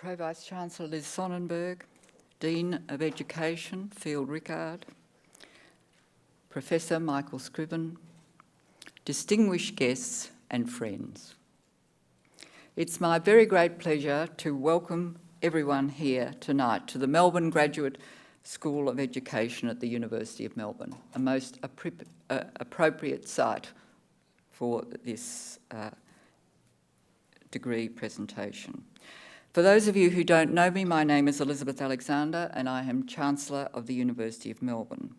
Pro-Vice-Chancellor Liz Sonnenberg, Dean of Education Field Rickard, Professor Michael Scriven, distinguished guests and friends. It's my very great pleasure to welcome everyone here tonight to the Melbourne Graduate School of Education at the University of Melbourne, a most appropriate site for this degree presentation. For those of you who don't know me, my name is Elizabeth Alexander and I am Chancellor of the University of Melbourne.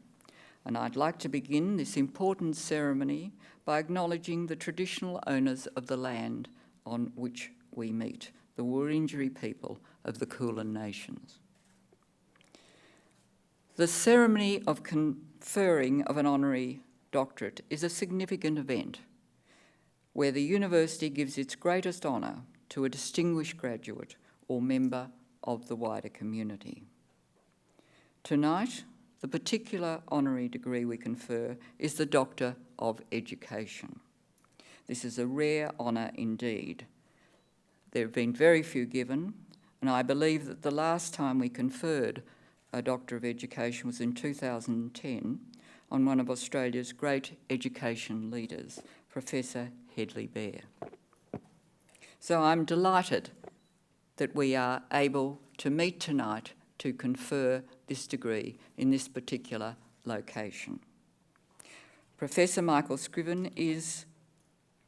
And I'd like to begin this important ceremony by acknowledging the traditional owners of the land on which we meet, the Wurundjeri people of the Kulin Nations. The ceremony of conferring of an honorary doctorate is a significant event where the university gives its greatest honour to a distinguished graduate or member of the wider community. Tonight, the particular honorary degree we confer is the Doctor of Education. This is a rare honour indeed. There have been very few given, and I believe that the last time we conferred a Doctor of Education was in 2010 on one of Australia's great education leaders, Professor Hedley Bear. So I'm delighted that we are able to meet tonight to confer this degree in this particular location. Professor Michael Scriven is,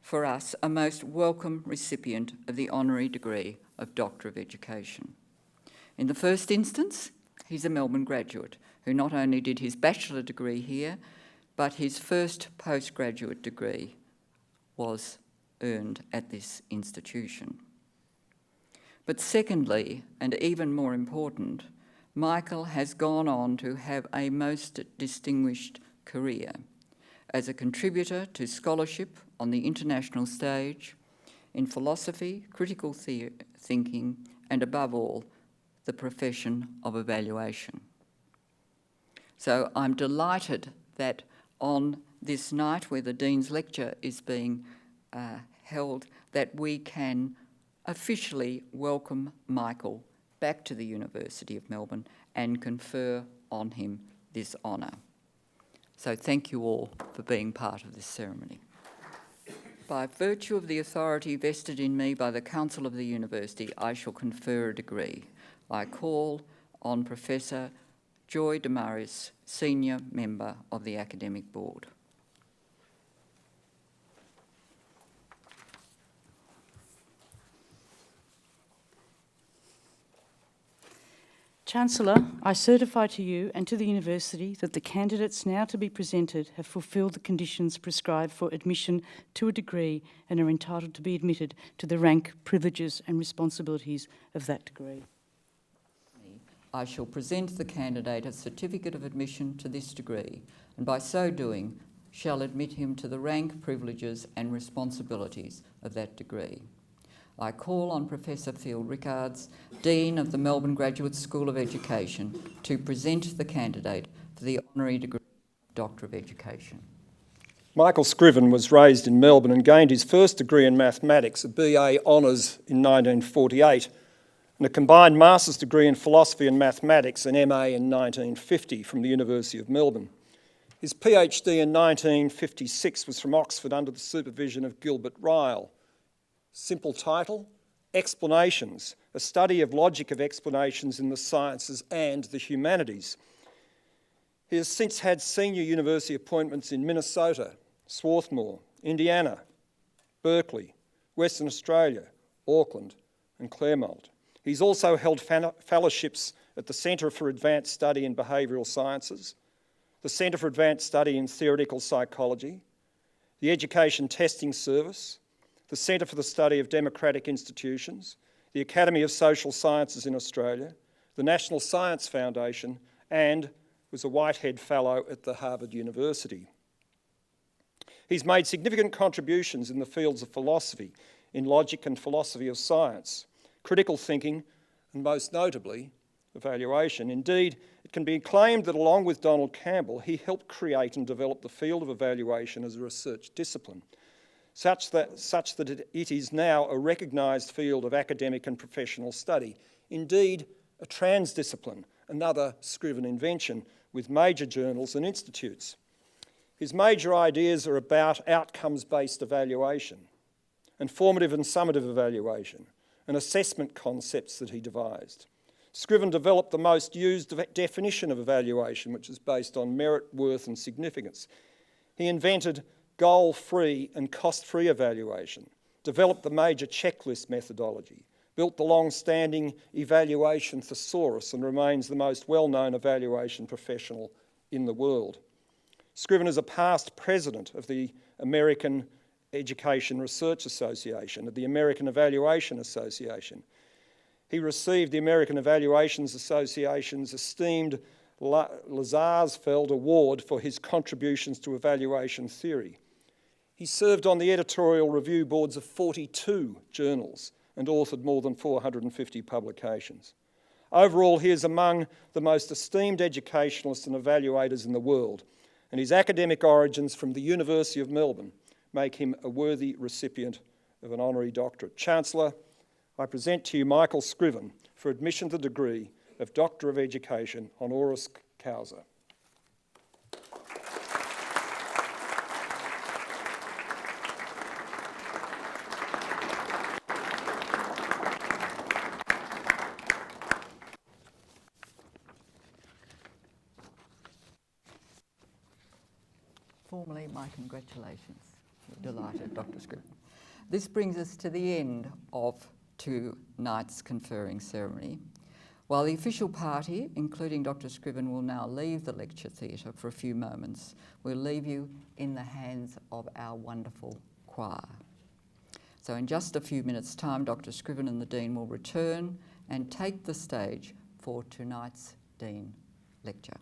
for us, a most welcome recipient of the honorary degree of Doctor of Education. In the first instance, he's a Melbourne graduate who not only did his bachelor degree here, but his first postgraduate degree was earned at this institution. But secondly, and even more important, Michael has gone on to have a most distinguished career as a contributor to scholarship on the international stage, in philosophy, critical thinking, and above all, the profession of evaluation. So I'm delighted that on this night where the Dean's Lecture is being held, that we can officially welcome Michael back to the University of Melbourne and confer on him this honour. So thank you all for being part of this ceremony. By virtue of the authority vested in me by the Council of the University, I shall confer a degree. I call on Professor Joy Damaris, Senior Member of the Academic Board. Chancellor, I certify to you and to the University that the candidates now to be presented have fulfilled the conditions prescribed for admission to a degree and are entitled to be admitted to the rank, privileges and responsibilities of that degree. I shall present the candidate a certificate of admission to this degree, and by so doing shall admit him to the rank, privileges and responsibilities of that degree. I call on Professor Field Rickards, Dean of the Melbourne Graduate School of Education, to present the candidate for the honorary degree of Doctor of Education. Michael Scriven was raised in Melbourne and gained his first degree in mathematics, a BA Honours, in 1948, and a combined master's degree in philosophy and mathematics, an MA, in 1950 from the University of Melbourne. His PhD in 1956 was from Oxford under the supervision of Gilbert Ryle. Simple title, Explanations, a study of logic of explanations in the sciences and the humanities. He has since had senior university appointments in Minnesota, Swarthmore, Indiana, Berkeley, Western Australia, Auckland and Claremont. He's also held fellowships at the Centre for Advanced Study in Behavioural Sciences, the Centre for Advanced Study in Theoretical Psychology, the Education Testing Service, the Centre for the Study of Democratic Institutions, the Academy of Social Sciences in Australia, the National Science Foundation, and was a Whitehead Fellow at the Harvard University. He's made significant contributions in the fields of philosophy, in logic and philosophy of science, critical thinking, and most notably, evaluation. Indeed, it can be claimed that along with Donald Campbell, he helped create and develop the field of evaluation as a research discipline, such that it is now a recognised field of academic and professional study. Indeed, a transdiscipline, another Scriven invention, with major journals and institutes. His major ideas are about outcomes-based evaluation, and formative and summative evaluation, and assessment concepts that he devised. Scriven developed the most used definition of evaluation, which is based on merit, worth, and significance. He invented goal-free and cost-free evaluation, developed the major checklist methodology, built the long-standing evaluation thesaurus, and remains the most well-known evaluation professional in the world. Scriven is a past president of the American Education Research Association, of the American Evaluation Association. He received the American Evaluations Association's esteemed Lazarsfeld Award for his contributions to evaluation theory. He served on the editorial review boards of 42 journals and authored more than 450 publications. Overall, he is among the most esteemed educationalists and evaluators in the world, and his academic origins from the University of Melbourne make him a worthy recipient of an honorary doctorate. Chancellor, I present to you Michael Scriven for admission to the degree of Doctor of Education honoris causa. Formally, my congratulations. We're delighted, Dr. Scriven. This brings us to the end of tonight's conferring ceremony. While the official party, including Dr. Scriven, will now leave the lecture theatre for a few moments, we'll leave you in the hands of our wonderful choir. So in just a few minutes' time, Dr. Scriven and the Dean will return and take the stage for tonight's Dean lecture.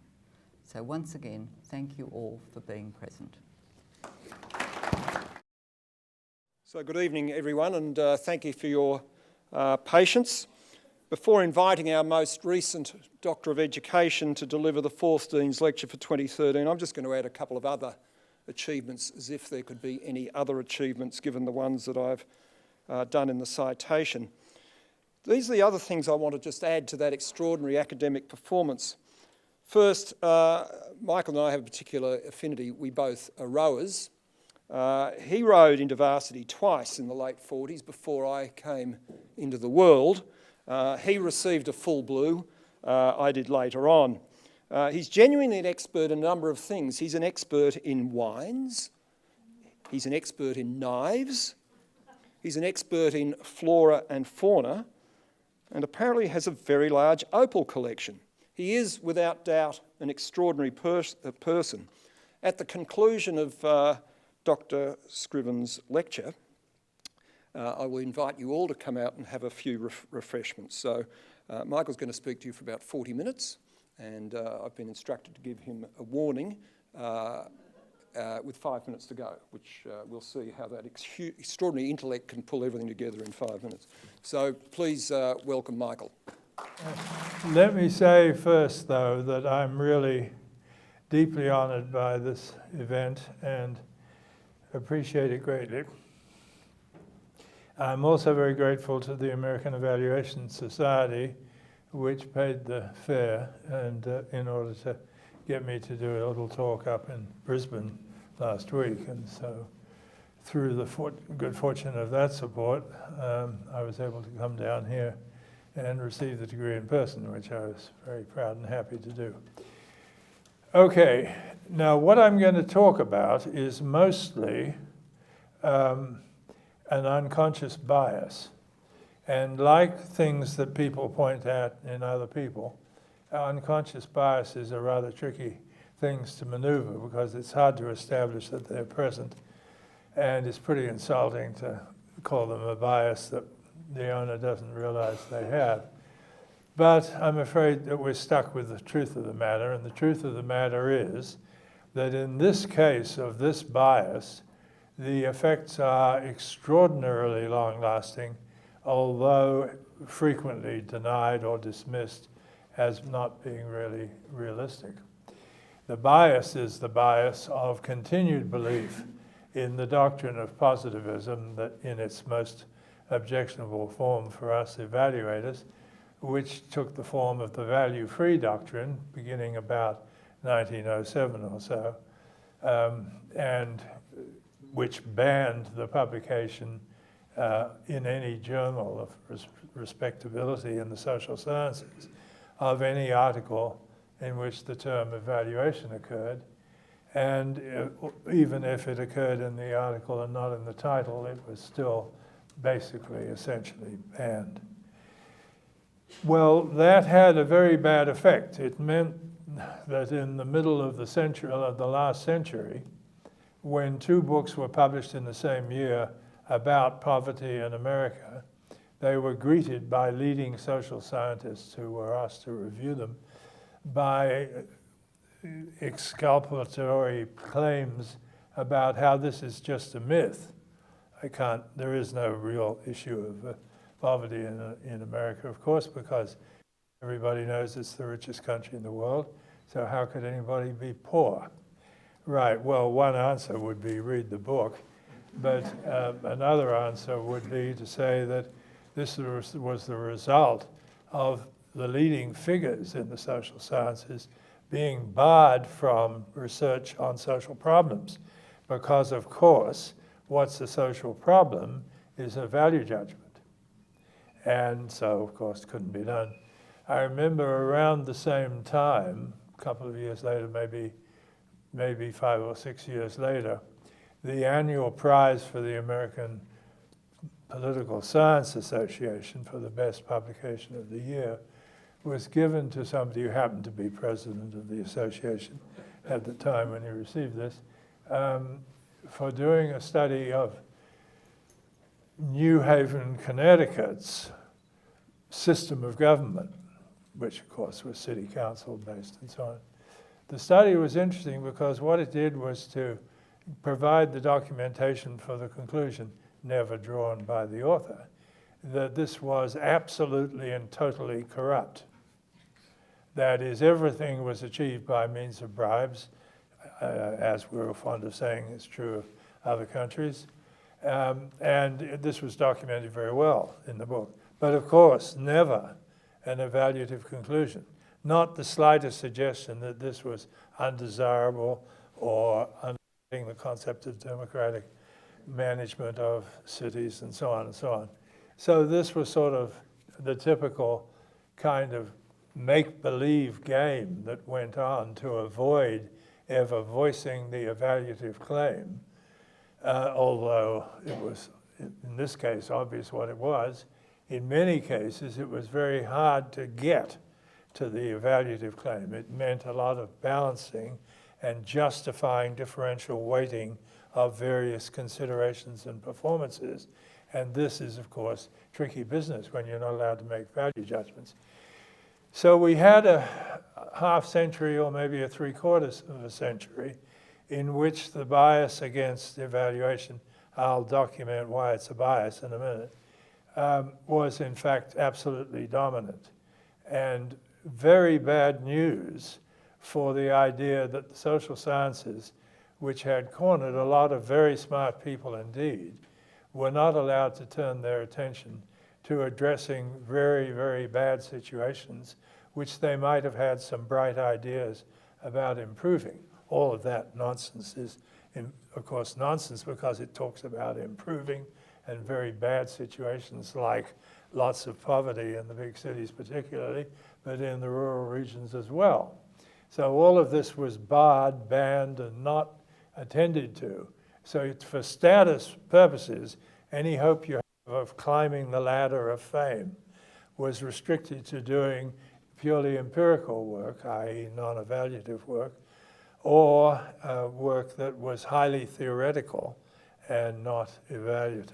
So once again, thank you all for being present. So good evening, everyone, and thank you for your patience. Before inviting our most recent Doctor of Education to deliver the fourth Dean's Lecture for 2013, I'm just going to add a couple of other achievements, as if there could be any other achievements given the ones that I've done in the citation. These are the other things I want to just add to that extraordinary academic performance. First, Michael and I have a particular affinity. We both are rowers. He rowed into varsity twice in the late 40s before I came into the world. He received a full blue. I did later on. He's genuinely an expert in a number of things. He's an expert in wines. He's an expert in knives. He's an expert in flora and fauna, and apparently has a very large opal collection. He is, without doubt, an extraordinary person. At the conclusion of Dr. Scriven's lecture, I will invite you all to come out and have a few refreshments. So Michael's going to speak to you for about 40 minutes, and I've been instructed to give him a warning with 5 minutes to go, which we'll see how that extraordinary intellect can pull everything together in 5 minutes. So please welcome Michael. Let me say first, though, that I'm really deeply honoured by this event and appreciate it greatly. I'm also very grateful to the American Evaluation Society, which paid the fare and in order to get me to do a little talk up in Brisbane last week. And so through the good fortune of that support, I was able to come down here and receive the degree in person, which I was very proud and happy to do. Okay, now what I'm going to talk about is mostly an unconscious bias. And like things that people point at in other people, unconscious biases are rather tricky things to maneuver because it's hard to establish that they're present, and it's pretty insulting to call them a bias that the owner doesn't realize they have. But I'm afraid that we're stuck with the truth of the matter, and the truth of the matter is that in this case of this bias, the effects are extraordinarily long-lasting, although frequently denied or dismissed as not being really realistic. The bias is the bias of continued belief in the doctrine of positivism, that in its most objectionable form for us evaluators, which took the form of the value-free doctrine beginning about 1907 or so, and which banned the publication in any journal of respectability in the social sciences of any article in which the term evaluation occurred. And even if it occurred in the article and not in the title, it was still basically, essentially banned. Well, that had a very bad effect. It meant that in the middle of the century, of the last century, when two books were published in the same year about poverty in America, they were greeted by leading social scientists who were asked to review them by exculpatory claims about how this is just a myth. There is no real issue of poverty in America, of course, because everybody knows it's the richest country in the world, so how could anybody be poor? Right, well, one answer would be read the book, but another answer would be to say that this was the result of the leading figures in the social sciences being barred from research on social problems, because, of course, what's a social problem is a value judgment. And so, of course, couldn't be done. I remember around the same time, a couple of years later, maybe 5 or 6 years later, the annual prize for the American Political Science Association for the best publication of the year was given to somebody who happened to be president of the association at the time when he received this, for doing a study of New Haven, Connecticut's system of government, which of course was city council based and so on. The study was interesting because what it did was to provide the documentation for the conclusion, never drawn by the author, that this was absolutely and totally corrupt. That is, everything was achieved by means of bribes, as we're fond of saying is true of other countries. And this was documented very well in the book. But of course, never an evaluative conclusion. Not the slightest suggestion that this was undesirable or undermining the concept of democratic management of cities and so on and so on. So this was sort of the typical kind of make-believe game that went on to avoid ever voicing the evaluative claim, although it was, in this case, obvious what it was. In many cases, it was very hard to get to the evaluative claim. It meant a lot of balancing and justifying differential weighting of various considerations and performances. And this is, of course, tricky business when you're not allowed to make value judgments. So we had a half century or maybe a 3/4 of a century in which the bias against evaluation, I'll document why it's a bias in a minute, was in fact absolutely dominant. And very bad news for the idea that the social sciences, which had cornered a lot of very smart people indeed, were not allowed to turn their attention to addressing very, very bad situations, which they might have had some bright ideas about improving. All of that nonsense is, of course, nonsense because it talks about improving and very bad situations like lots of poverty in the big cities particularly, but in the rural regions as well. So all of this was barred, banned, and not attended to. So for status purposes, any hope you have of climbing the ladder of fame was restricted to doing purely empirical work, i.e. non-evaluative work, or work that was highly theoretical and not evaluative.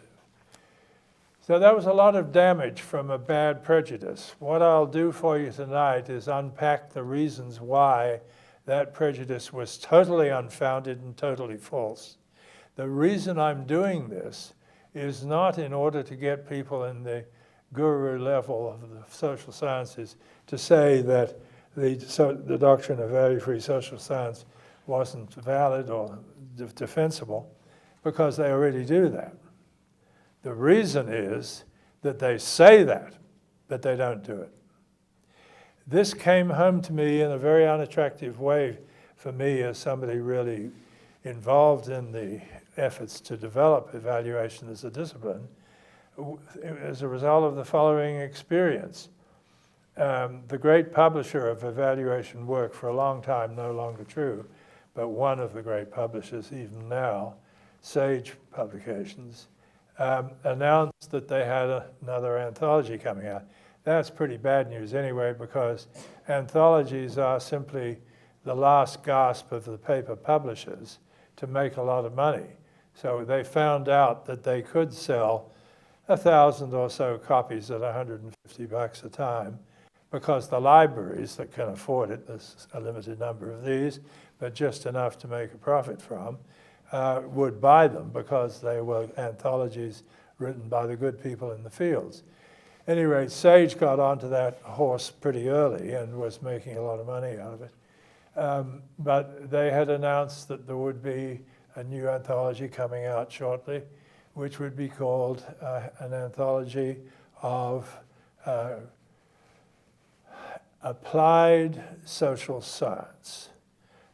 So that was a lot of damage from a bad prejudice. What I'll do for you tonight is unpack the reasons why that prejudice was totally unfounded and totally false. The reason I'm doing this is not in order to get people in the guru level of the social sciences to say that the doctrine of value-free social science wasn't valid or defensible, because they already do that. The reason is that they say that, but they don't do it. This came home to me in a very unattractive way for me as somebody really involved in the efforts to develop evaluation as a discipline as a result of the following experience. The great publisher of evaluation work for a long time, no longer true, but one of the great publishers even now, Sage Publications, announced that they had another anthology coming out. That's pretty bad news anyway, because anthologies are simply the last gasp of the paper publishers to make a lot of money. So they found out that they could sell 1,000 or so copies at $150 a time, because the libraries that can afford it, there's a limited number of these, but just enough to make a profit from, would buy them because they were anthologies written by the good people in the fields. At any rate, Sage got onto that horse pretty early and was making a lot of money out of it. But they had announced that there would be a new anthology coming out shortly, which would be called an anthology of applied social science.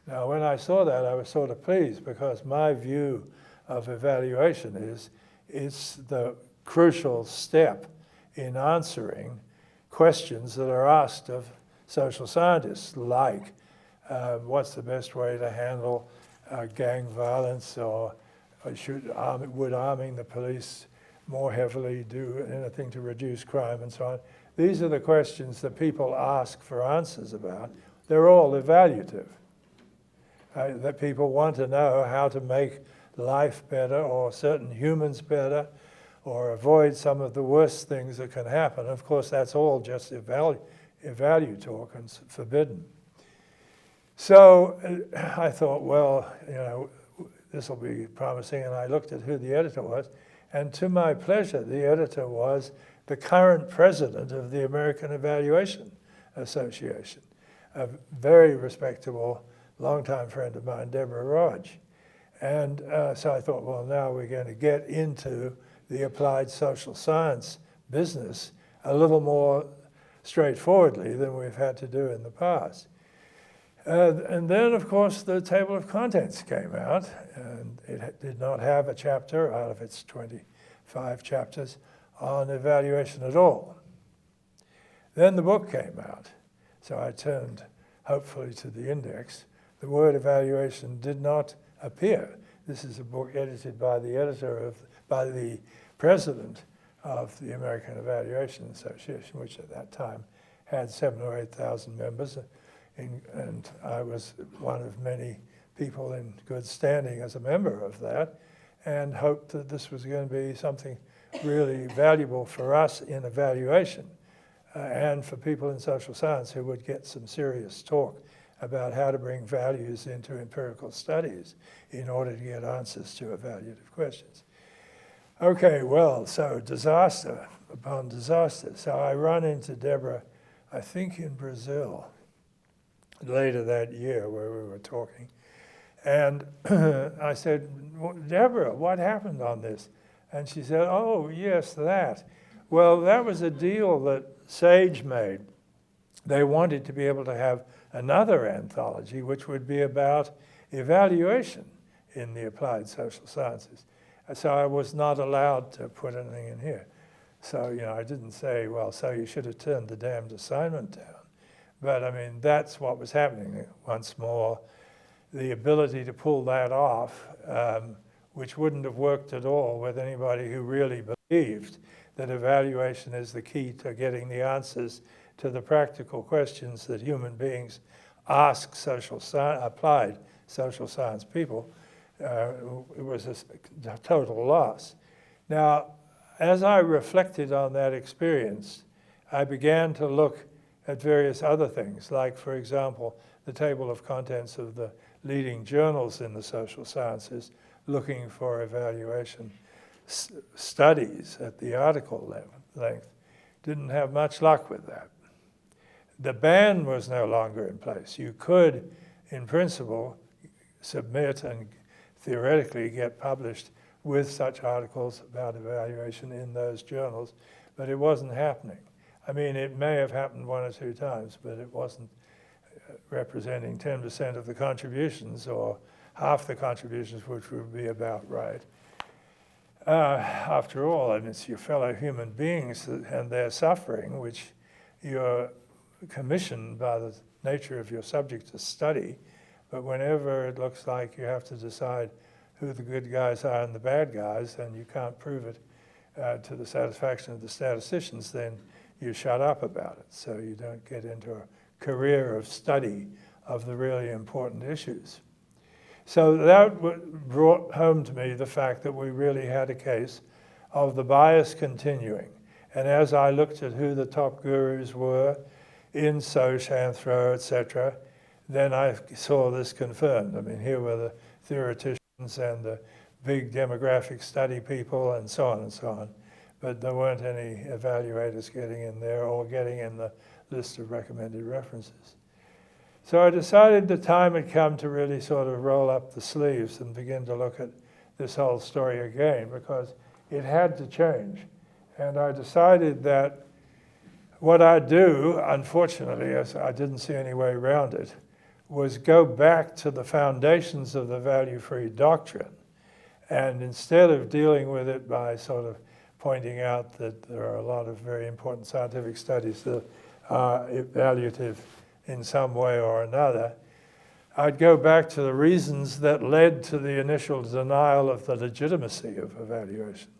Now, when I saw that, I was sort of pleased, because my view of evaluation is it's the crucial step in answering questions that are asked of social scientists, like what's the best way to handle gang violence, or would arming the police more heavily do anything to reduce crime, and so on. These are the questions that people ask for answers about. They're all evaluative. That people want to know how to make life better, or certain humans better, or avoid some of the worst things that can happen. Of course, that's all just evalu talk and forbidden. So I thought, well, this will be promising, and I looked at who the editor was, and to my pleasure, the editor was the current president of the American Evaluation Association, a very respectable longtime friend of mine, Deborah Raj. And so I thought, well, now we're going to get into the applied social science business a little more straightforwardly than we've had to do in the past. And then, of course, the table of contents came out, and it did not have a chapter out of its 25 chapters on evaluation at all. Then the book came out, so I turned, hopefully, to the index. The word evaluation did not appear. This is a book edited by by the president of the American Evaluation Association, which at that time had 7,000 or 8,000 members, and I was one of many people in good standing as a member of that, and hoped that this was going to be something really valuable for us in evaluation, and for people in social science who would get some serious talk about how to bring values into empirical studies in order to get answers to evaluative questions. Okay, well, so disaster upon disaster. So I run into Deborah, I think in Brazil, later that year, where we were talking. And I said, Deborah, what happened on this? And she said, oh, yes, that. Well, that was a deal that Sage made. They wanted to be able to have another anthology, which would be about evaluation in the applied social sciences. So I was not allowed to put anything in here. So, I didn't say, well, so you should have turned the damned assignment down. But I mean, that's what was happening. Once more, the ability to pull that off, which wouldn't have worked at all with anybody who really believed that evaluation is the key to getting the answers to the practical questions that human beings ask applied social science people. It was a total loss. Now, as I reflected on that experience, I began to look at various other things, like, for example, the table of contents of the leading journals in the social sciences, looking for evaluation studies at the article length. Didn't have much luck with that. The ban was no longer in place. You could, in principle, submit and theoretically get published with such articles about evaluation in those journals, but it wasn't happening. I mean, it may have happened one or two times, but it wasn't representing 10% of the contributions or half the contributions, which would be about right. After all, I mean, it's your fellow human beings and their suffering, which you're commissioned by the nature of your subject to study. But whenever it looks like you have to decide who the good guys are and the bad guys, and you can't prove it to the satisfaction of the statisticians, then you shut up about it. So you don't get into a career of study of the really important issues. So that brought home to me the fact that we really had a case of the bias continuing. And as I looked at who the top gurus were in Soc, Anthro, etc., then I saw this confirmed. I mean, here were the theoreticians and the big demographic study people and so on and so on. But there weren't any evaluators getting in there or getting in the list of recommended references. So I decided the time had come to really sort of roll up the sleeves and begin to look at this whole story again, because it had to change. And I decided that what I'd do, unfortunately, as I didn't see any way around it, was go back to the foundations of the value-free doctrine. And instead of dealing with it by sort of pointing out that there are a lot of very important scientific studies that are evaluative in some way or another, I'd go back to the reasons that led to the initial denial of the legitimacy of evaluation.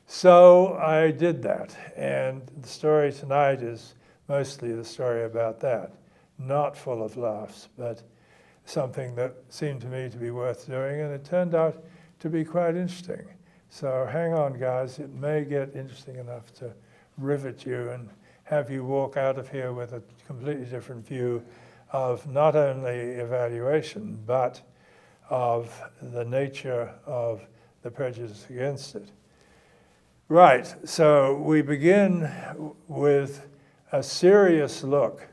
So I did that, and the story tonight is mostly the story about that. Not full of laughs, but something that seemed to me to be worth doing, and it turned out to be quite interesting. So hang on, guys, it may get interesting enough to rivet you and have you walk out of here with a completely different view of not only evaluation, but of the nature of the prejudice against it. Right, so we begin with a serious look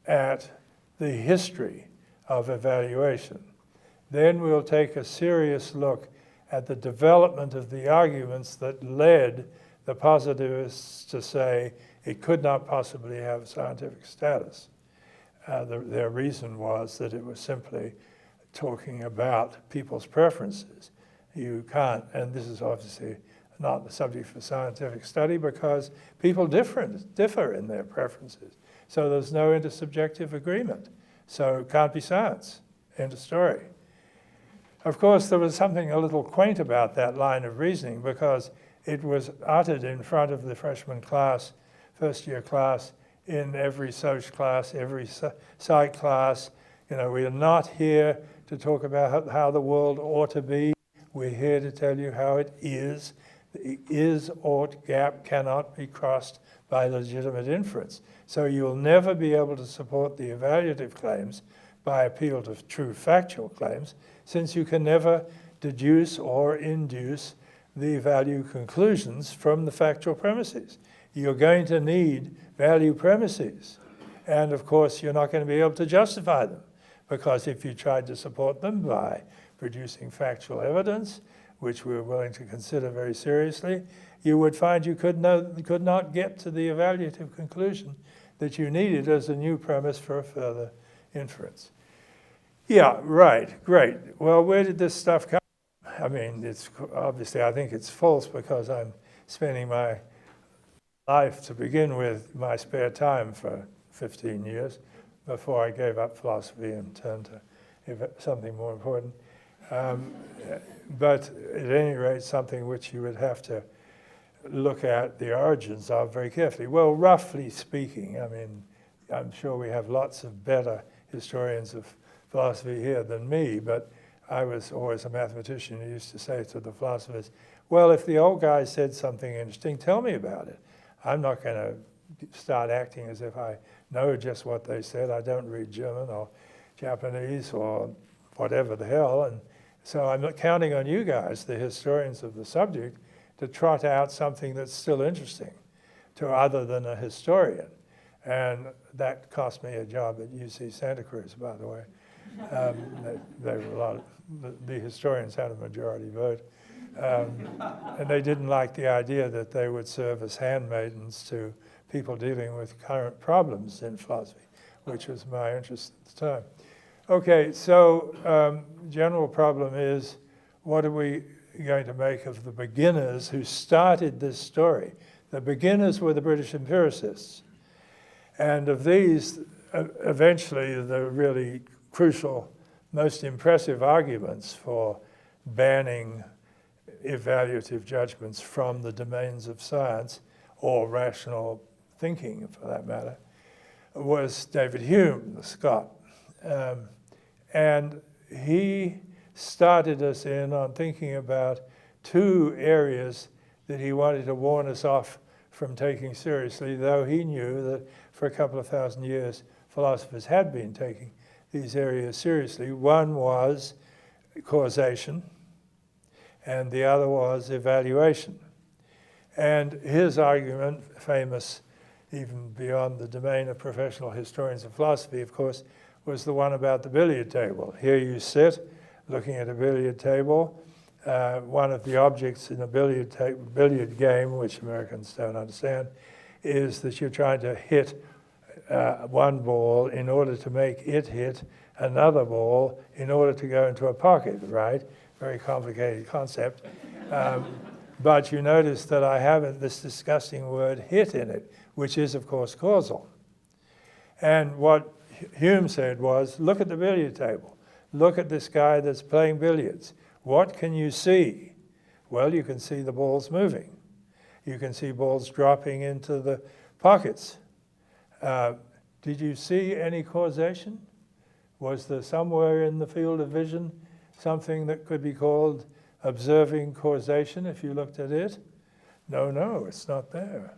at the history of evaluation. Then we'll take a serious look at the development of the arguments that led the positivists to say it could not possibly have scientific status. Their reason was that it was simply talking about people's preferences. You can't, and this is obviously not the subject for scientific study because people differ in their preferences. So there's no intersubjective agreement. So it can't be science. End of story. Of course, there was something a little quaint about that line of reasoning because it was uttered in front of the freshman class, first year class, in every Soc class, every psych class. You know, we are not here to talk about how the world ought to be. We're here to tell you how it is. The is-ought gap cannot be crossed by legitimate inference. So you'll never be able to support the evaluative claims by appeal to true factual claims, since you can never deduce or induce the value conclusions from the factual premises. You're going to need value premises. And of course, you're not going to be able to justify them, because if you tried to support them by producing factual evidence, which we were willing to consider very seriously, you would find you could not get to the evaluative conclusion that you needed as a new premise for a further inference. Yeah, right, great. Well, where did this stuff come from? I mean, it's obviously, I think it's false because I'm spending my life to begin with, my spare time for 15 years before I gave up philosophy and turned to something more important. But at any rate, something which you would have to look at the origins of very carefully. Well, roughly speaking, I mean, I'm sure we have lots of better historians of philosophy here than me, but I was always a mathematician who used to say to the philosophers, Well, if the old guy said something interesting, tell me about it. I'm not going to start acting as if I know just what they said. I don't read German or Japanese or whatever the hell. And so I'm not counting on you guys, the historians of the subject, to trot out something that's still interesting to other than a historian. And that cost me a job at UC Santa Cruz, by the way. They were a lot of, the historians had a majority vote. And they didn't like the idea that they would serve as handmaidens to people dealing with current problems in philosophy, which was my interest at the time. Okay, so general problem is, what are we going to make of the beginners who started this story? The beginners were the British empiricists. And of these, eventually the really crucial, most impressive arguments for banning evaluative judgments from the domains of science, or rational thinking for that matter, was David Hume, the Scot. And he started us in on thinking about two areas that he wanted to warn us off from taking seriously, though he knew that for a couple of thousand years philosophers had been taking these areas seriously. One was causation, and the other was evaluation. And his argument, famous even beyond the domain of professional historians of philosophy, of course, was the one about the billiard table. Here you sit looking at a billiard table. One of the objects in a billiard game, which Americans don't understand, is that you're trying to hit one ball in order to make it hit another ball in order to go into a pocket, right? Very complicated concept. But you notice that I have this disgusting word hit in it, which is, of course, causal. And what Hume said was, look at the billiard table. Look at this guy that's playing billiards. What can you see? Well, you can see the balls moving. You can see balls dropping into the pockets. Did you see any causation? Was there somewhere in the field of vision something that could be called observing causation if you looked at it? No, it's not there.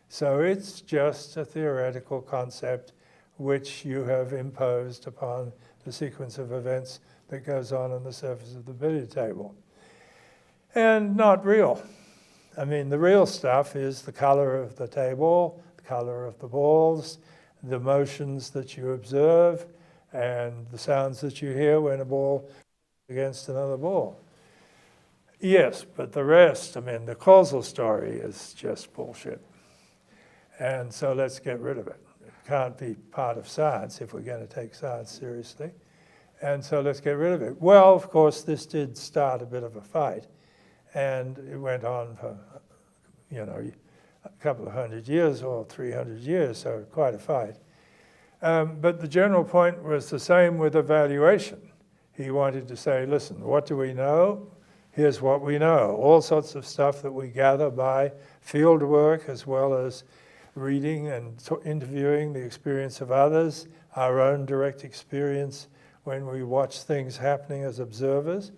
So it's just a theoretical concept which you have imposed upon the sequence of events that goes on the surface of the billiard table. And not real. I mean, the real stuff is the color of the table, the color of the balls, the motions that you observe, and the sounds that you hear when a ball against another ball. Yes, but the rest, I mean, the causal story is just bullshit. And so let's get rid of it. It can't be part of science if we're going to take science seriously. And so let's get rid of it. Well, of course, this did start a bit of a fight. And it went on for, a couple of 100 years or 300 years, so quite a fight. But the general point was the same with evaluation. He wanted to say, listen, what do we know? Here's what we know. All sorts of stuff that we gather by field work as well as reading and interviewing the experience of others, our own direct experience when we watch things happening as observers.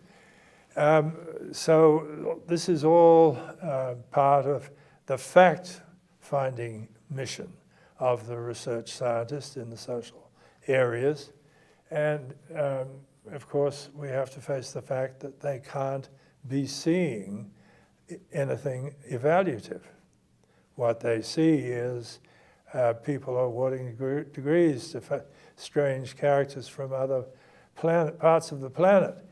So this is all part of the fact-finding mission of the research scientist in the social areas. And of course, we have to face the fact that they can't be seeing anything evaluative. What they see is people awarding degrees to strange characters from other parts of the planet.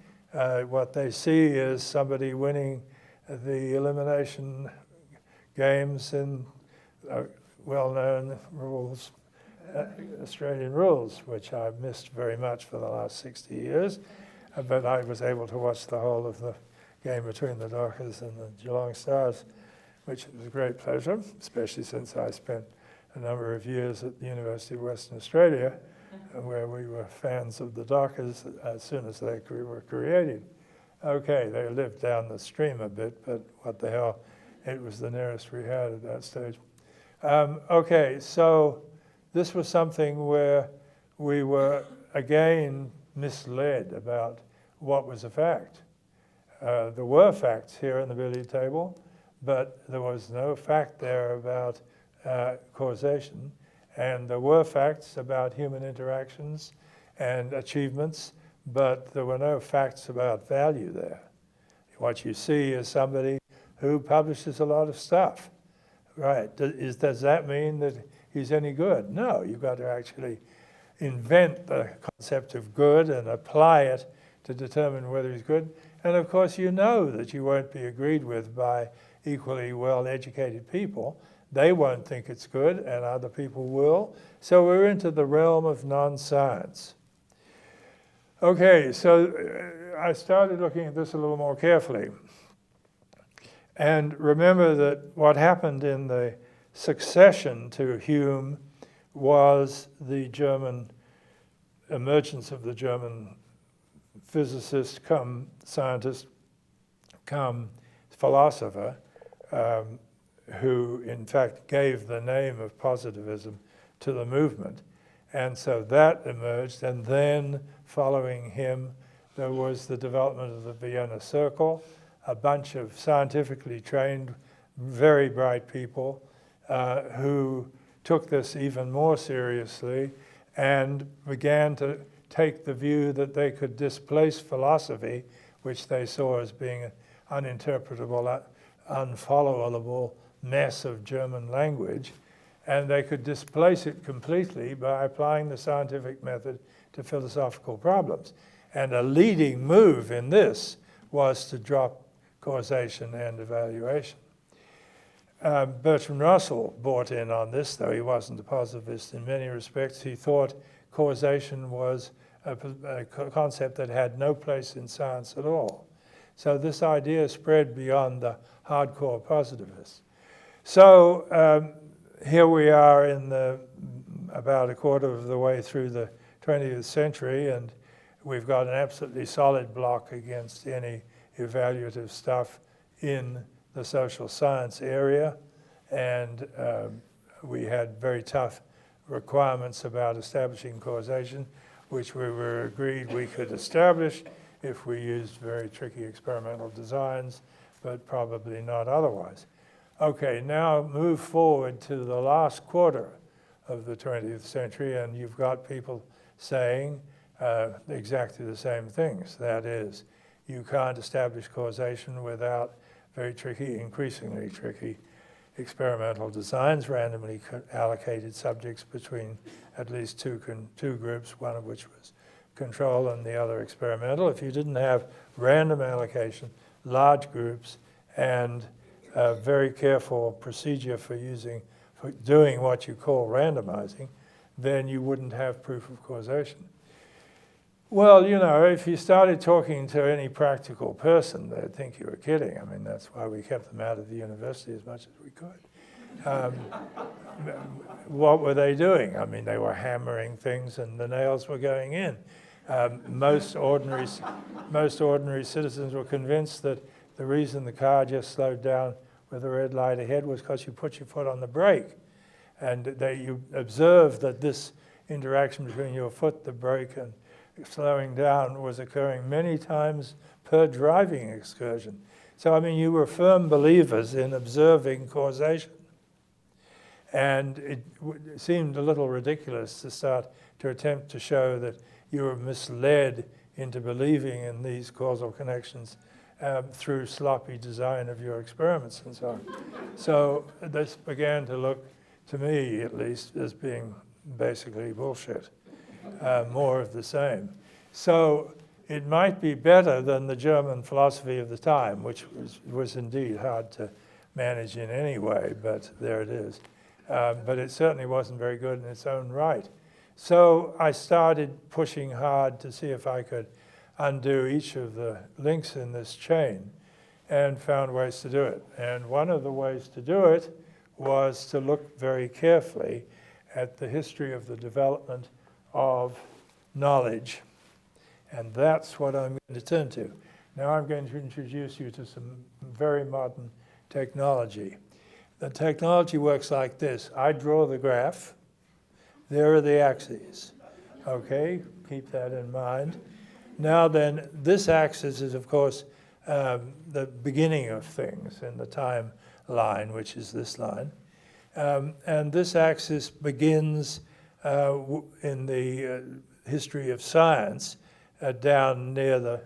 What they see is somebody winning the elimination games in well-known rules, Australian rules, which I've missed very much for the last 60 years. But I was able to watch the whole of the game between the Dockers and the Geelong Stars, which was a great pleasure, especially since I spent a number of years at the University of Western Australia, where we were fans of the Dockers as soon as they were created. Okay, they lived down the stream a bit, but what the hell, it was the nearest we had at that stage. Okay, so this was something where we were, again, misled about what was a fact. There were facts here in the billiard table, but there was no fact there about causation. And there were facts about human interactions and achievements, but there were no facts about value there. What you see is somebody who publishes a lot of stuff. Right, does that mean that he's any good? No, you've got to actually invent the concept of good and apply it to determine whether he's good. And of course you know that you won't be agreed with by equally well-educated people. They won't think it's good and other people will. So we're into the realm of non-science. Okay, so I started looking at this a little more carefully. And remember that what happened in the succession to Hume was the German emergence of the German physicist come scientist come philosopher, who in fact gave the name of positivism to the movement. And so that emerged, and then following him there was the development of the Vienna Circle, a bunch of scientifically trained, very bright people who took this even more seriously and began to take the view that they could displace philosophy, which they saw as being an uninterpretable, unfollowable mess of German language, and they could displace it completely by applying the scientific method to philosophical problems. And a leading move in this was to drop causation and evaluation. Bertrand Russell bought in on this, though he wasn't a positivist in many respects. He thought causation was a concept that had no place in science at all. So this idea spread beyond the hardcore positivists. So here we are in about a quarter of the way through the 20th century, and we've got an absolutely solid block against any evaluative stuff in the social science area, and we had very tough requirements about establishing causation, which we were agreed we could establish if we used very tricky experimental designs, but probably not otherwise. Okay, now move forward to the last quarter of the 20th century, and you've got people saying exactly the same things. That is, you can't establish causation without very tricky, increasingly tricky experimental designs, randomly allocated subjects between at least two groups, one of which was control and the other experimental. If you didn't have random allocation, large groups, and a very careful procedure for doing what you call randomizing, then you wouldn't have proof of causation. Well, you know, if you started talking to any practical person, they'd think you were kidding. I mean, that's why we kept them out of the university as much as we could. What were they doing? I mean, they were hammering things and the nails were going in. Most ordinary citizens were convinced that the reason the car just slowed down with a red light ahead was because you put your foot on the brake. And you observed that this interaction between your foot, the brake, and slowing down was occurring many times per driving excursion. So, I mean, you were firm believers in observing causation. And it seemed a little ridiculous to start to attempt to show that you were misled into believing in these causal connections through sloppy design of your experiments and so on. So this began to look, to me at least, as being basically bullshit. More of the same. So it might be better than the German philosophy of the time, which was indeed hard to manage in any way, but there it is. But it certainly wasn't very good in its own right. So I started pushing hard to see if I could undo each of the links in this chain and found ways to do it. And one of the ways to do it was to look very carefully at the history of the development of knowledge. And that's what I'm going to turn to. Now I'm going to introduce you to some very modern technology. The technology works like this. I draw the graph. There are the axes. Okay, keep that in mind. Now then, this axis is, of course, the beginning of things in the timeline, which is this line. And this axis begins in the history of science down near the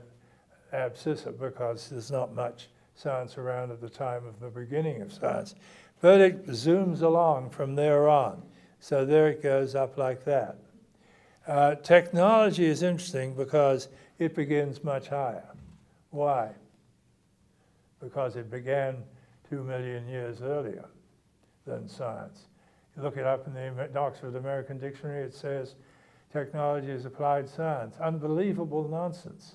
abscissa, because there's not much science around at the time of the beginning of science. But it zooms along from there on. So there it goes up like that. Technology is interesting because it begins much higher. Why? Because it began 2 million years earlier than science. You look it up in the Oxford American Dictionary, it says technology is applied science. Unbelievable nonsense.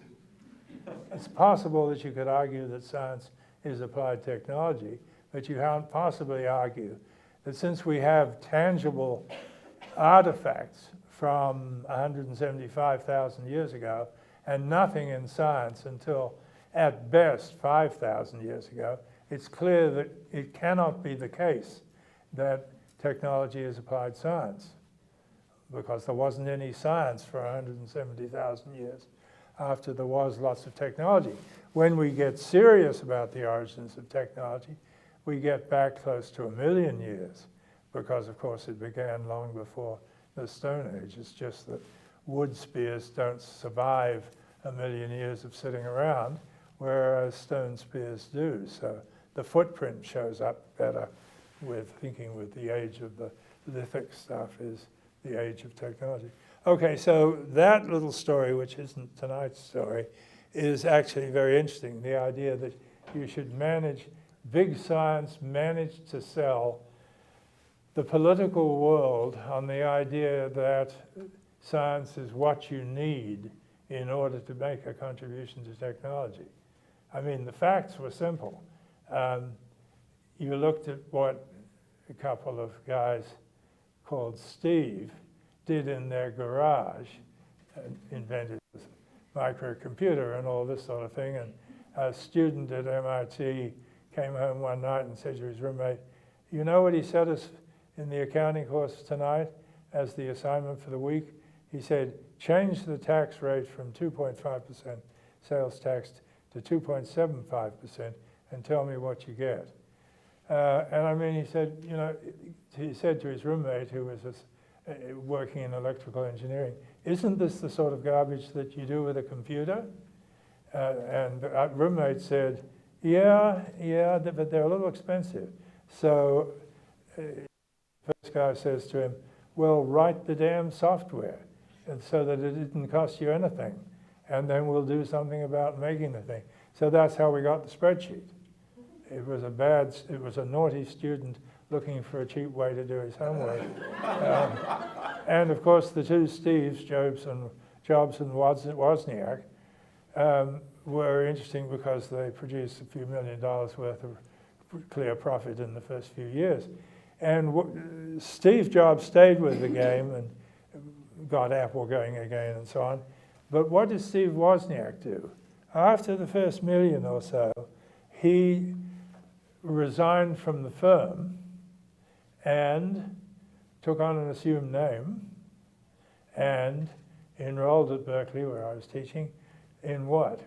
It's possible that you could argue that science is applied technology, but you can't possibly argue that since we have tangible artifacts from 175,000 years ago and nothing in science until at best 5,000 years ago, it's clear that it cannot be the case that technology is applied science, because there wasn't any science for 170,000 years after there was lots of technology. When we get serious about the origins of technology, we get back close to 1 million years, because of course it began long before the Stone Age. It's just that wood spears don't survive 1 million years of sitting around, whereas stone spears do. So the footprint shows up better with thinking with the age of the lithic stuff is the age of technology. Okay, so that little story, which isn't tonight's story, is actually very interesting. The idea that you should manage, big science manage to sell the political world on the idea that science is what you need in order to make a contribution to technology. I mean, the facts were simple. You looked at what a couple of guys called Steve did in their garage, invented the microcomputer and all this sort of thing. And a student at MIT came home one night and said to his roommate, "You know what he said us in the accounting course tonight as the assignment for the week?" He said, "Change the tax rate from 2.5% sales tax to 2.75% and tell me what you get." And I mean, he said, you know, he said to his roommate, who was working in electrical engineering, "Isn't this the sort of garbage that you do with a computer?" And the roommate said, yeah, but they're a little expensive. So the first guy says to him, "Well, write the damn software and so that it didn't cost you anything, and then we'll do something about making the thing." So that's how we got the spreadsheet. It was a naughty student looking for a cheap way to do his homework. And of course, the two Steves, Jobs and Wozniak, were interesting because they produced a few $1 million worth of clear profit in the first few years. And Steve Jobs stayed with the game and got Apple going again and so on. But what did Steve Wozniak do? After the first million or so, he resigned from the firm and took on an assumed name and enrolled at Berkeley, where I was teaching, in what?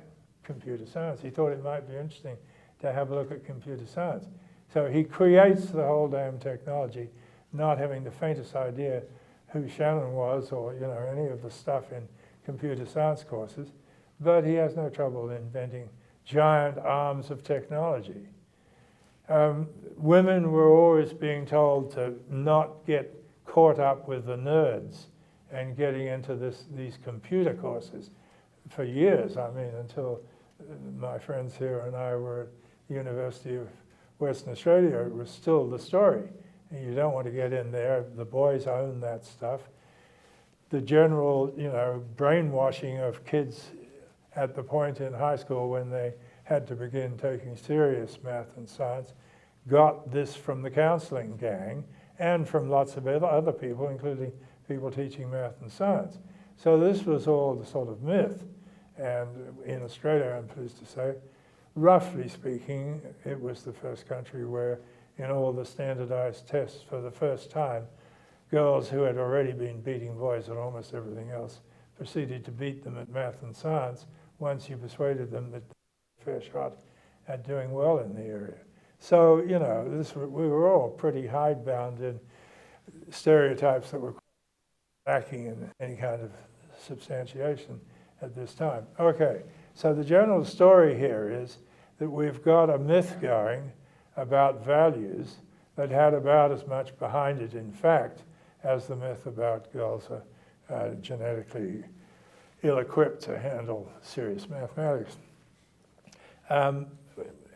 Computer science. He thought it might be interesting to have a look at computer science. So he creates the whole damn technology, not having the faintest idea who Shannon was or, you know, any of the stuff in computer science courses, but he has no trouble inventing giant arms of technology. Women were always being told to not get caught up with the nerds and getting into these computer courses for years. I mean, until my friends here and I were at the University of Western Australia, it was still the story. And you don't want to get in there. The boys own that stuff. The general, you know, brainwashing of kids at the point in high school when they had to begin taking serious math and science got this from the counseling gang and from lots of other people, including people teaching math and science. So this was all the sort of myth. And in Australia, I'm pleased to say, roughly speaking, it was the first country where in all the standardized tests for the first time, girls who had already been beating boys at almost everything else proceeded to beat them at math and science once you persuaded them that they fair shot at doing well in the area. So, you know, we were all pretty hidebound in stereotypes that were lacking in any kind of substantiation at this time. Okay, so the general story here is that we've got a myth going about values that had about as much behind it, in fact, as the myth about girls are genetically ill-equipped to handle serious mathematics.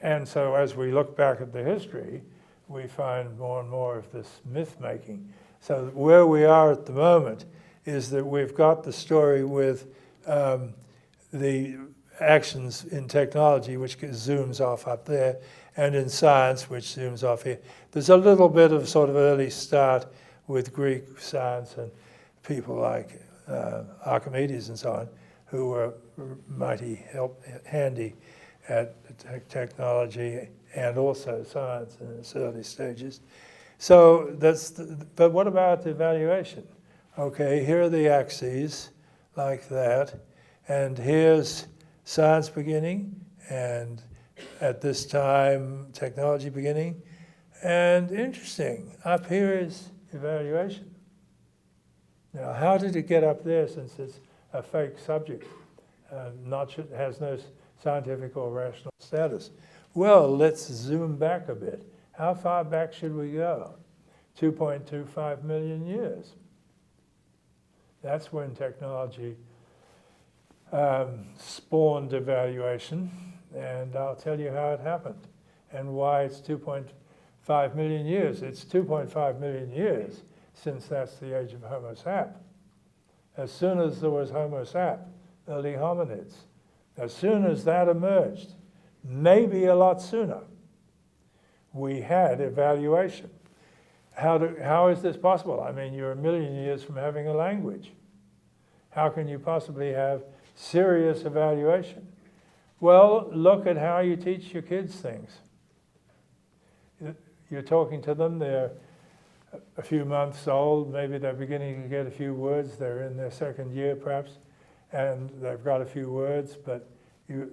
And so as we look back at the history, we find more and more of this myth-making. So where we are at the moment is that we've got the story with the actions in technology, which zooms off up there, and in science, which zooms off here. There's a little bit of sort of early start with Greek science and people like Archimedes and so on, who were mighty handy at technology and also science in its early stages. So but what about the evaluation? Okay, here are the axes like that, and here's science beginning, and at this time technology beginning, and interesting, up here is evaluation. Now, how did it get up there since it's a fake subject, has no scientific or rational status? Well, let's zoom back a bit. How far back should we go? 2.25 million years. That's when technology spawned evaluation, and I'll tell you how it happened and why it's 2.5 million years. It's 2.5 million years since that's the age of Homo sap. As soon as there was Homo sap, early hominids, as soon as that emerged, maybe a lot sooner, we had evaluation. How is this possible? I mean, you're a million years from having a language. How can you possibly have serious evaluation? Well, look at how you teach your kids things. You're talking to them, they're a few months old, maybe they're beginning to get a few words, they're in their second year perhaps, and they've got a few words, but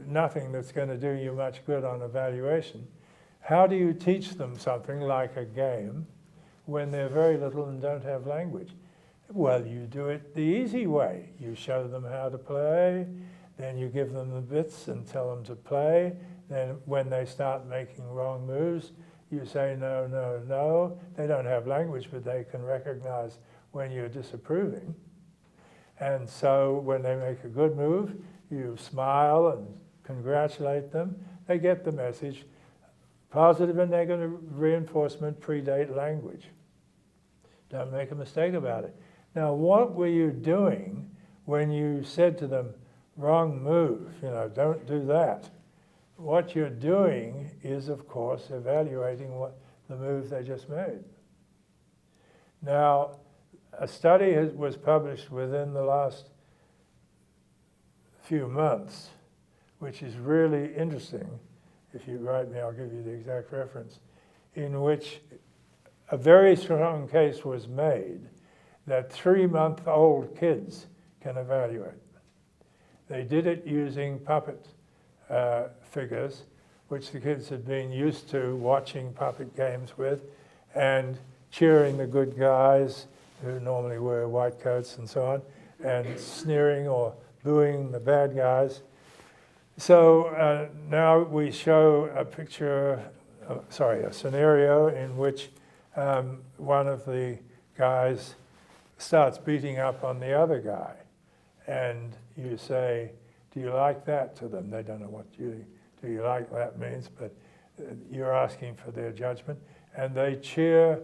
nothing that's going to do you much good on evaluation. How do you teach them something like a game when they're very little and don't have language? Well, you do it the easy way. You show them how to play, then you give them the bits and tell them to play. Then when they start making wrong moves, you say no, no, no. They don't have language, but they can recognize when you're disapproving. And so when they make a good move, you smile and congratulate them. They get the message. Positive and negative reinforcement predate language. Don't make a mistake about it. Now, what were you doing when you said to them, wrong move, don't do that? What you're doing is, of course, evaluating what the move they just made. Now, a study was published within the last few months, which is really interesting. If you write me, I'll give you the exact reference, in which a very strong case was made that 3-month-old kids can evaluate. They did it using puppet figures, which the kids had been used to watching puppet games with, and cheering the good guys, who normally wear white coats and so on, and sneering or booing the bad guys. So now we show a scenario in which one of the guys starts beating up on the other guy. And you say, do you like that to them? They don't know what do you like that means, but you're asking for their judgment. And they cheer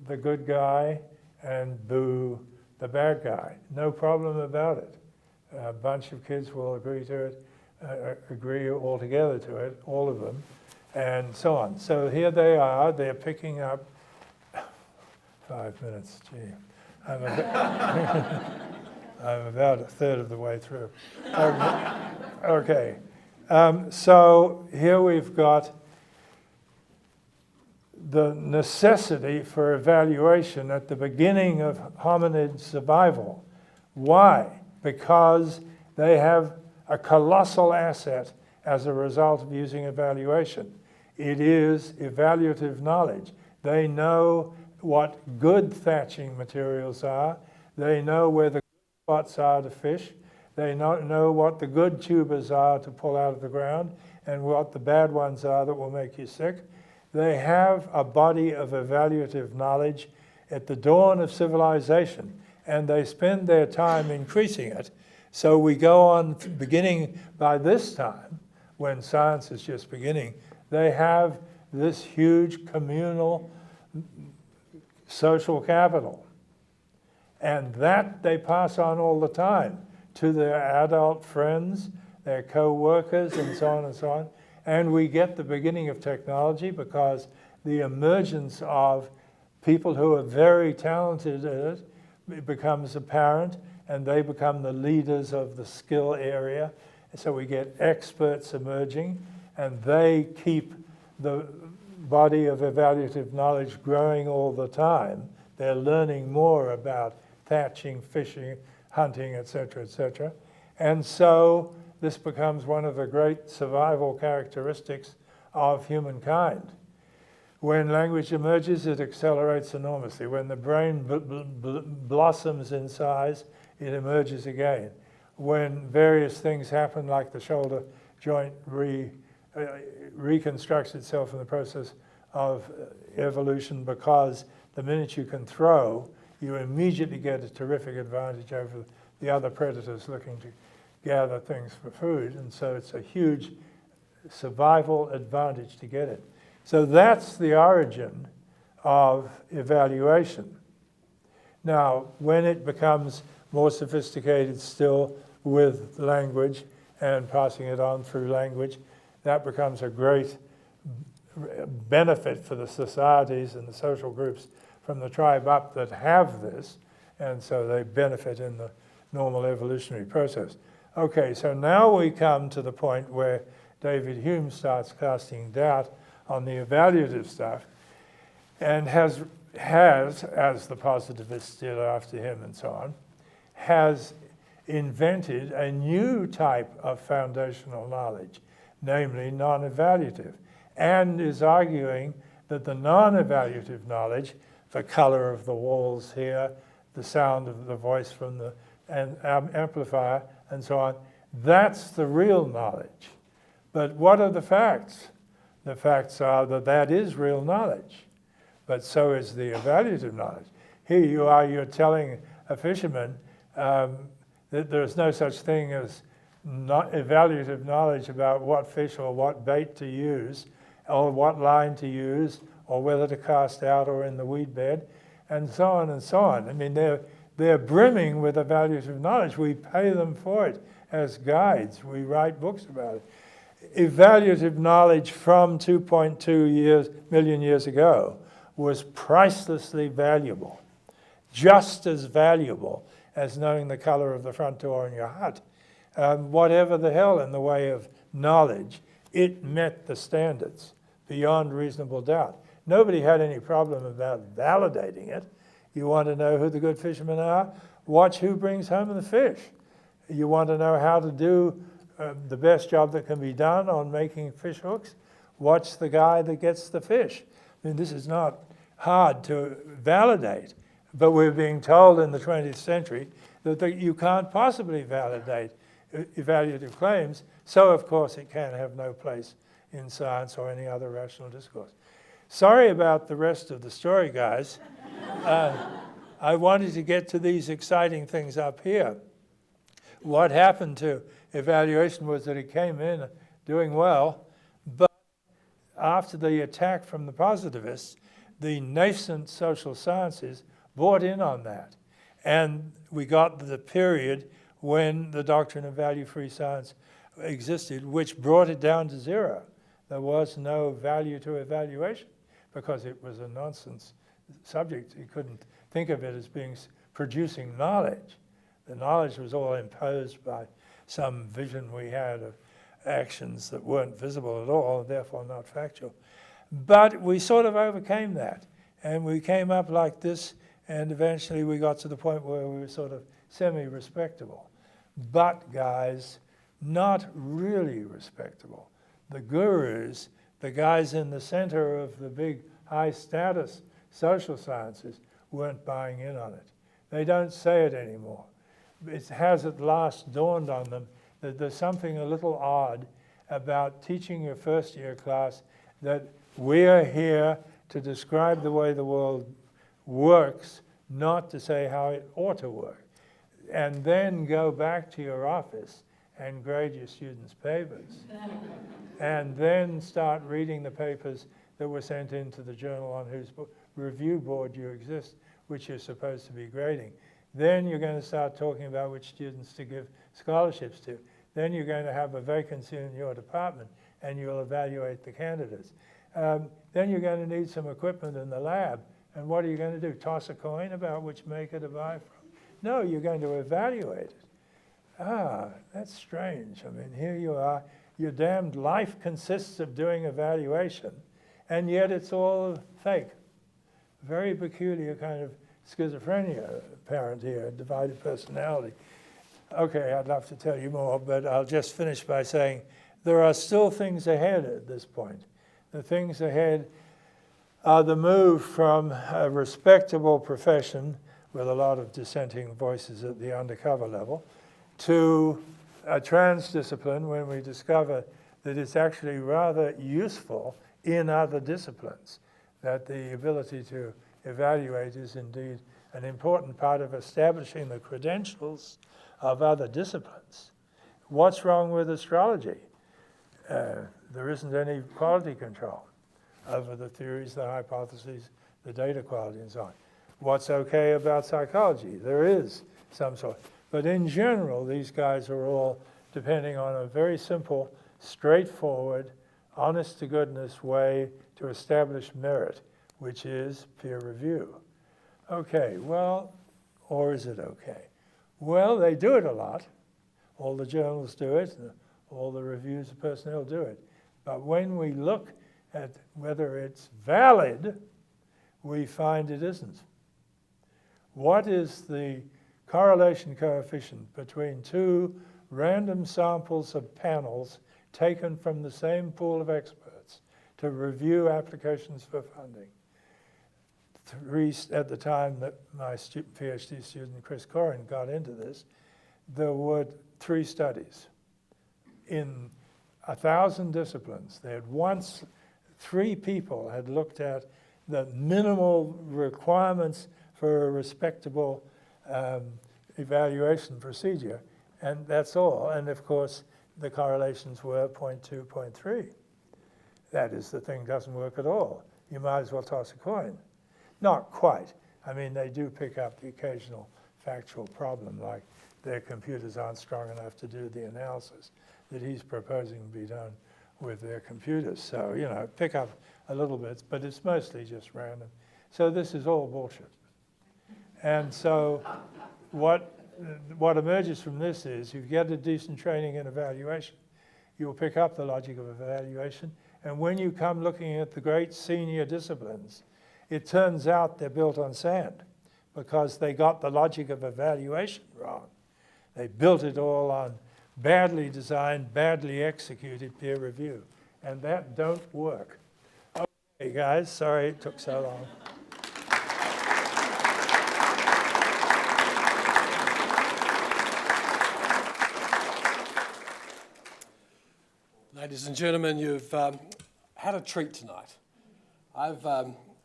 the good guy and boo the bad guy. No problem about it. A bunch of kids will agree to it, agree altogether to it, all of them, and so on. So here they are, they're picking up 5 minutes, gee. I'm about a third of the way through. Okay. So here we've got the necessity for evaluation at the beginning of hominid survival. Why? Because they have a colossal asset as a result of using evaluation. It is evaluative knowledge. They know what good thatching materials are. They know where the good spots are to fish. They know what the good tubers are to pull out of the ground and what the bad ones are that will make you sick. They have a body of evaluative knowledge at the dawn of civilization, and they spend their time increasing it. So we go on, beginning by this time, when science is just beginning, they have this huge communal social capital. And that they pass on all the time to their adult friends, their co-workers, and so on and so on. And we get the beginning of technology because the emergence of people who are very talented at it becomes apparent, and they become the leaders of the skill area. So we get experts emerging, and they keep the body of evaluative knowledge growing all the time. They're learning more about thatching, fishing, hunting, etc., etc. And so this becomes one of the great survival characteristics of humankind. When language emerges, it accelerates enormously. When the brain blossoms in size, it emerges again. When various things happen, like the shoulder joint reconstructs itself in the process of evolution, because the minute you can throw, you immediately get a terrific advantage over the other predators looking to gather things for food. And so it's a huge survival advantage to get it. So that's the origin of evaluation. Now, when it becomes more sophisticated still with language and passing it on through language, that becomes a great benefit for the societies and the social groups from the tribe up that have this, and so they benefit in the normal evolutionary process. Okay, so now we come to the point where David Hume starts casting doubt on the evaluative stuff, and has, as the positivists did after him and so on, has invented a new type of foundational knowledge, namely non-evaluative, and is arguing that the non-evaluative knowledge, the color of the walls here, the sound of the voice from the amplifier, and so on, that's the real knowledge. But what are the facts? The facts are that that is real knowledge, but so is the evaluative knowledge. Here you are, you're telling a fisherman that there's no such thing as evaluative knowledge about what fish or what bait to use, or what line to use, or whether to cast out or in the weed bed, and so on and so on. I mean, they're brimming with evaluative knowledge. We pay them for it as guides. We write books about it. Evaluative knowledge from 2.2 million years ago was pricelessly valuable, just as valuable as knowing the color of the front door in your hut. Whatever the hell in the way of knowledge, it met the standards beyond reasonable doubt. Nobody had any problem about validating it. You want to know who the good fishermen are? Watch who brings home the fish. You want to know how to do the best job that can be done on making fish hooks? Watch the guy that gets the fish. I mean, this is not hard to validate, but we're being told in the 20th century that you can't possibly validate evaluative claims, so of course it can have no place in science or any other rational discourse. Sorry about the rest of the story, guys. I wanted to get to these exciting things up here. What happened to evaluation was that it came in doing well, but after the attack from the positivists, the nascent social sciences bought in on that. And we got the period when the doctrine of value-free science existed, which brought it down to zero. There was no value to evaluation because it was a nonsense subject. You couldn't think of it as being producing knowledge. The knowledge was all imposed by some vision we had of actions that weren't visible at all, and therefore not factual. But we sort of overcame that, and we came up like this, and eventually we got to the point where we were sort of semi-respectable. But guys, not really respectable. The gurus, the guys in the center of the big high-status social sciences, weren't buying in on it. They don't say it anymore. It has at last dawned on them that there's something a little odd about teaching your first-year class that we're here to describe the way the world works, not to say how it ought to work. And then go back to your office and grade your students' papers. And then start reading the papers that were sent into the journal on whose review board you exist, which you're supposed to be grading. Then you're going to start talking about which students to give scholarships to. Then you're going to have a vacancy in your department and you'll evaluate the candidates. Then you're going to need some equipment in the lab. And what are you going to do? Toss a coin about which maker to buy from? No, you're going to evaluate it. Ah, that's strange. I mean, here you are. Your damned life consists of doing evaluation, and yet it's all fake. Very peculiar kind of schizophrenia apparent here, divided personality. Okay, I'd love to tell you more, but I'll just finish by saying there are still things ahead at this point. The things ahead are the move from a respectable profession with a lot of dissenting voices at the undercover level to a transdiscipline when we discover that it's actually rather useful in other disciplines, that the ability to evaluate is indeed an important part of establishing the credentials of other disciplines. What's wrong with astrology? There isn't any quality control over the theories, the hypotheses, the data quality, and so on. What's okay about psychology? There is some sort. But in general, these guys are all depending on a very simple, straightforward, honest-to-goodness way to establish merit, which is peer review. Okay, well, or is it okay? Well, they do it a lot. All the journals do it, and all the reviews of personnel do it. But when we look at whether it's valid, we find it isn't. What is the correlation coefficient between two random samples of panels taken from the same pool of experts to review applications for funding? At the time that my PhD student Chris Corrin got into this, there were 3 studies. In 1,000 disciplines, they had once, 3 people had looked at the minimal requirements for a respectable evaluation procedure, and that's all. And of course, the correlations were 0.2, 0.3. That is, the thing doesn't work at all. You might as well toss a coin. Not quite. I mean, they do pick up the occasional factual problem, like their computers aren't strong enough to do the analysis that he's proposing be done with their computers. So, you know, pick up a little bit, but it's mostly just random. So this is all bullshit. And so what emerges from this is you get a decent training in evaluation. You'll pick up the logic of evaluation. And when you come looking at the great senior disciplines, it turns out they're built on sand because they got the logic of evaluation wrong. They built it all on badly designed, badly executed peer review. And that don't work. Okay, guys, sorry it took so long. Ladies and gentlemen, you've had a treat tonight. I've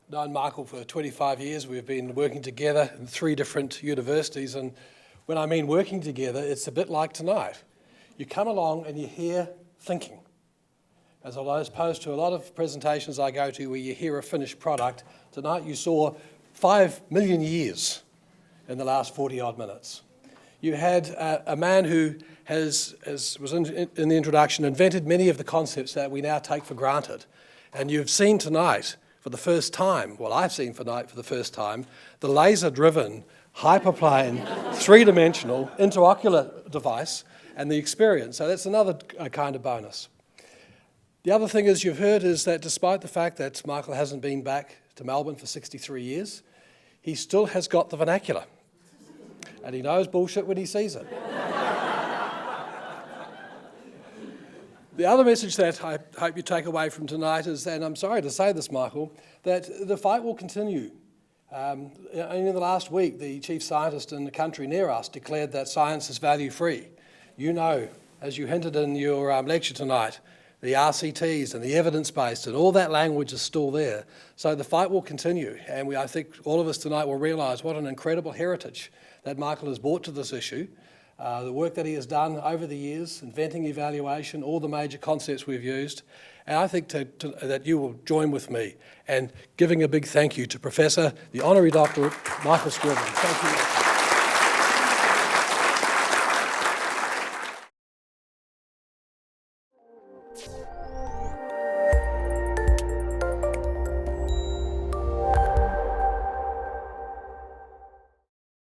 known Michael for 25 years. We've been working together in 3 different universities, and when I mean working together, it's a bit like tonight. You come along and you hear thinking, as opposed to a lot of presentations I go to where you hear a finished product. Tonight you saw 5 million years in the last 40-odd minutes. You had a man who has, as was in the introduction, invented many of the concepts that we now take for granted. And you've seen tonight for the first time, well, I've seen tonight for the first time, the laser-driven, hyperplane, 3-dimensional, interocular device and the experience. So that's another kind of bonus. The other thing is you've heard is that despite the fact that Michael hasn't been back to Melbourne for 63 years, he still has got the vernacular. And he knows bullshit when he sees it. The other message that I hope you take away from tonight is, and I'm sorry to say this, Michael, that the fight will continue. Only in the last week, the chief scientist in the country near us declared that science is value-free. You know, as you hinted in your lecture tonight, the RCTs and the evidence-based and all that language is still there. So the fight will continue, and I think all of us tonight will realise what an incredible heritage that Michael has brought to this issue. The work that he has done over the years, inventing evaluation, all the major concepts we've used. And I think that you will join with me in giving a big thank you to Professor, the Honorary Doctorate, Michael Scriven. Thank you.